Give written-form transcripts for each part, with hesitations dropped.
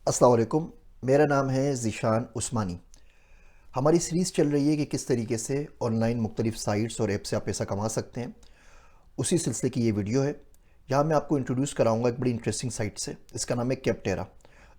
अस्सलाम वालेकुम। मेरा नाम है ज़ीशान उस्मानी। हमारी सीरीज़ चल रही है कि किस तरीके से ऑनलाइन मुख्तलिफ़ साइट्स और ऐप से आप पैसा कमा सकते हैं। उसी सिलसिले की ये वीडियो है। यहाँ मैं आपको इंट्रोड्यूस कराऊंगा एक बड़ी इंटरेस्टिंग साइट से। इसका नाम है कैपटेरा।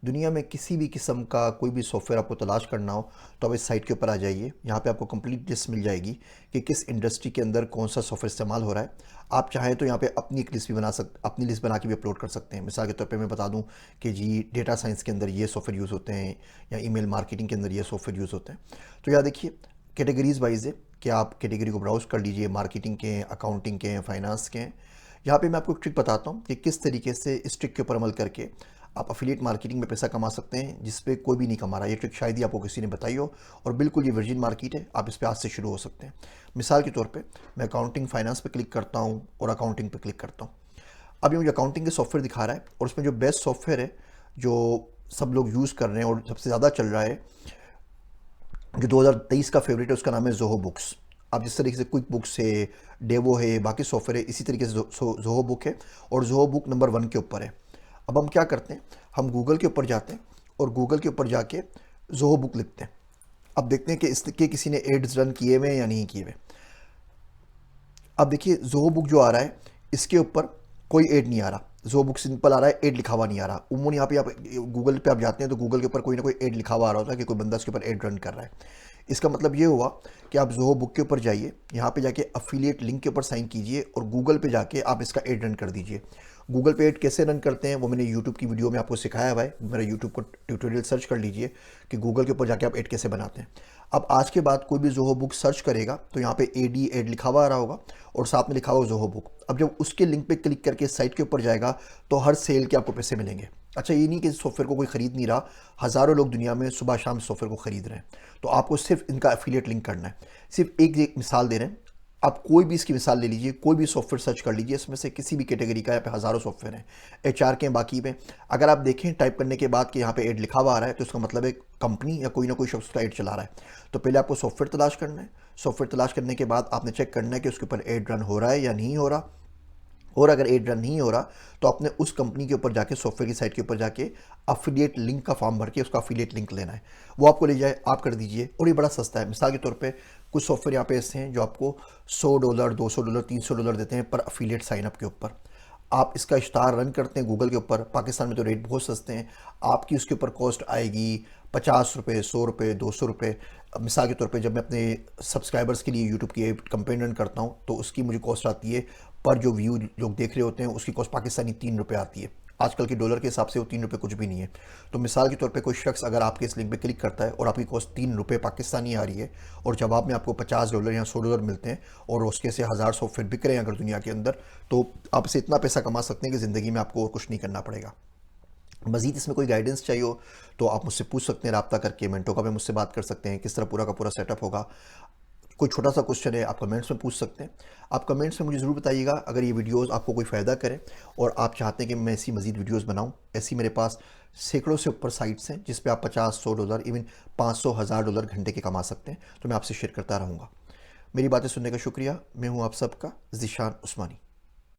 दुनिया में किसी भी किस्म का कोई भी सॉफ्टवेयर आपको तलाश करना हो तो आप इस साइट के ऊपर आ जाइए। यहाँ पे आपको कंप्लीट लिस्ट मिल जाएगी कि किस इंडस्ट्री के अंदर कौन सा सॉफ्टवेयर इस्तेमाल हो रहा है। आप चाहें तो यहाँ पे अपनी एक लिस्ट भी अपनी लिस्ट बना के भी अपलोड कर सकते हैं। मिसाल के तौर पे मैं बता दूँ कि जी डेटा साइंस के अंदर ये सॉफ्टवेयर यूज़ होते हैं या ईमेल मार्केटिंग के अंदर ये सॉफ्टवेयर यूज़ होते हैं। तो यहाँ देखिए कैटेगरीज वाइज है कि आप कैटेगरी को ब्राउज कर लीजिए। मार्केटिंग के हैं, अकाउंटिंग के हैं, फाइनेंस के हैं। यहाँ पे मैं आपको एक ट्रिक बताता हूँ कि किस तरीके से इस ट्रिक के ऊपर अमल करके आप अफिलिएट मार्केटिंग में पैसा कमा सकते हैं, जिस पे कोई भी नहीं कमा रहा। ये ट्रिक शायद ही आपको किसी ने बताई हो और बिल्कुल ये वर्जिन मार्केट है। आप इस पे आज से शुरू हो सकते हैं। मिसाल के तौर पे मैं अकाउंटिंग फाइनेंस पे क्लिक करता हूँ और अकाउंटिंग पे क्लिक करता हूँ। अब ये मुझे अकाउंटिंग के सॉफ्टवेयर दिखा रहा है और उसमें जो बेस्ट सॉफ्टवेयर है, जो सब लोग यूज़ कर रहे हैं और सबसे ज़्यादा चल रहा है, जो 2023 का फेवरेट है, उसका नाम है ज़ोहो बुक्स। आप जिस तरीके से क्विक बुक्स है, डेवो है, बाकी सॉफ्टवेयर है, इसी तरीके से ज़ोहो बुक है और ज़ोहो बुक नंबर 1 के ऊपर है। अब हम क्या करते हैं, हम गूगल के ऊपर जाते हैं और गूगल के ऊपर जाके ज़ोहो बुक लिखते हैं। अब देखते हैं कि इसके किसी ने एड्स रन किए हुए हैं या नहीं किए हुए। अब देखिए ज़ोहो बुक जो आ रहा है, इसके ऊपर कोई ऐड नहीं आ रहा। ज़ोहो बुक सिंपल आ रहा है, ऐड लिखा हुआ नहीं आ रहा। उमूमन यहाँ पे आप गूगल पे आप जाते हैं तो गूगल के ऊपर कोई ना कोई ऐड लिखा हुआ आ रहा होता है कि कोई बंदा इसके ऊपर ऐड रन कर रहा है। इसका मतलब ये हुआ कि आप ज़ोहो बुक के ऊपर जाइए, यहाँ पे जाके अफिलिएट लिंक के ऊपर साइन कीजिए और गूगल पे जाके आप इसका ऐड रन कर दीजिए। गूगल पे ऐड कैसे रन करते हैं वो मैंने यूट्यूब की वीडियो में आपको सिखाया हुआ है। मेरा यूट्यूब को ट्यूटोरियल सर्च कर लीजिए कि गूगल के ऊपर जाके आप ऐड कैसे बनाते हैं। अब आज के बाद कोई भी ज़ोहो बुक सर्च करेगा तो यहाँ पे एडी ऐड लिखा हुआ आ रहा होगा और साथ में लिखा हुआ ज़ोहो बुक। अब जब उसके लिंक पे क्लिक करके साइट के ऊपर जाएगा तो हर सेल के आपको पैसे मिलेंगे। अच्छा, ये नहीं कि सॉफ्टवेयर को कोई ख़रीद नहीं रहा, हज़ारों लोग दुनिया में सुबह शाम सॉफ्टवेयर को ख़रीद रहे हैं। तो आपको सिर्फ इनका एफिलिएट लिंक करना है। सिर्फ एक मिसाल दे रहे हैं, आप कोई भी इसकी मिसाल ले लीजिए, कोई भी सॉफ्टवेयर सर्च कर लीजिए, इसमें से किसी भी कैटेगरी का। यहाँ पे हज़ारों सॉफ्टवेयर हैं, एचआर के हैं, बाकी में अगर आप देखें टाइप करने के बाद कि यहाँ पे ऐड लिखा हुआ आ रहा है तो इसका मतलब है कंपनी या कोई ना कोई शख्स उसका ऐड चला रहा है। तो पहले आपको सॉफ्टवेयर तलाश करना है। सॉफ्टवेयर तलाश करने के बाद आपने चेक करना है कि उसके ऊपर ऐड रन हो रहा है या नहीं हो रहा। और अगर ऐड रन नहीं हो रहा तो आपने उस कंपनी के ऊपर जाके, सॉफ्टवेयर की साइट के ऊपर जाके अफिलिएट लिंक का फॉर्म भर के उसका अफिलिएट लिंक लेना है। वो आपको ले जाए, आप कर दीजिए और ये बड़ा सस्ता है। मिसाल के तौर पे कुछ सॉफ्टवेयर यहाँ पे ऐसे हैं जो आपको $100, $200, $300 देते हैं पर अफिलिएट साइनअप के ऊपर। आप इसका इश्तार रन करते हैं गूगल के ऊपर। पाकिस्तान में तो रेट बहुत सस्ते हैं। आपकी उसके ऊपर कॉस्ट आएगी ₹50, ₹100, ₹200। मिसाल के तौर पे जब मैं अपने सब्सक्राइबर्स के लिए यूट्यूब की कंपेनियन करता हूँ तो उसकी मुझे कॉस्ट आती है, पर जो व्यू लोग देख रहे होते हैं उसकी कॉस्ट पाकिस्तानी ₹3 आती है। आजकल के डॉलर के हिसाब से वो ₹3 कुछ भी नहीं है। तो मिसाल के तौर पे कोई शख्स अगर आपके इस लिंक पे क्लिक करता है और आपकी कॉस्ट ₹3 पाकिस्तानी आ रही है और जवाब में आपको $50 या $100 मिलते हैं और उसके से हज़ार सॉफ्टवेयर बिक रहे हैं अगर दुनिया के अंदर, तो आपसे इतना पैसा कमा सकते हैं कि ज़िंदगी में आपको और कुछ नहीं करना पड़ेगा। मज़ीद इसमें कोई गाइडेंस चाहिए हो तो आप मुझसे पूछ सकते हैं, रब्ता करके मिनटों का भी मुझसे बात कर सकते हैं किस तरह पूरा का पूरा सेटअप होगा। कोई छोटा सा क्वेश्चन है आप कमेंट्स में पूछ सकते हैं। आप कमेंट्स में मुझे ज़रूर बताइएगा अगर ये वीडियोस आपको कोई फ़ायदा करें और आप चाहते हैं कि मैं ऐसी मज़ीद वीडियोस बनाऊं। ऐसी मेरे पास सैकड़ों से ऊपर साइट्स हैं जिस पे आप $50, $100, इवन $500, $1000 घंटे के कमा सकते हैं। तो मैं आपसे शेयर करता रहूँगा। मेरी बातें सुनने का शुक्रिया। मैं हूँ आप सबका ज़ीशान उस्मानी।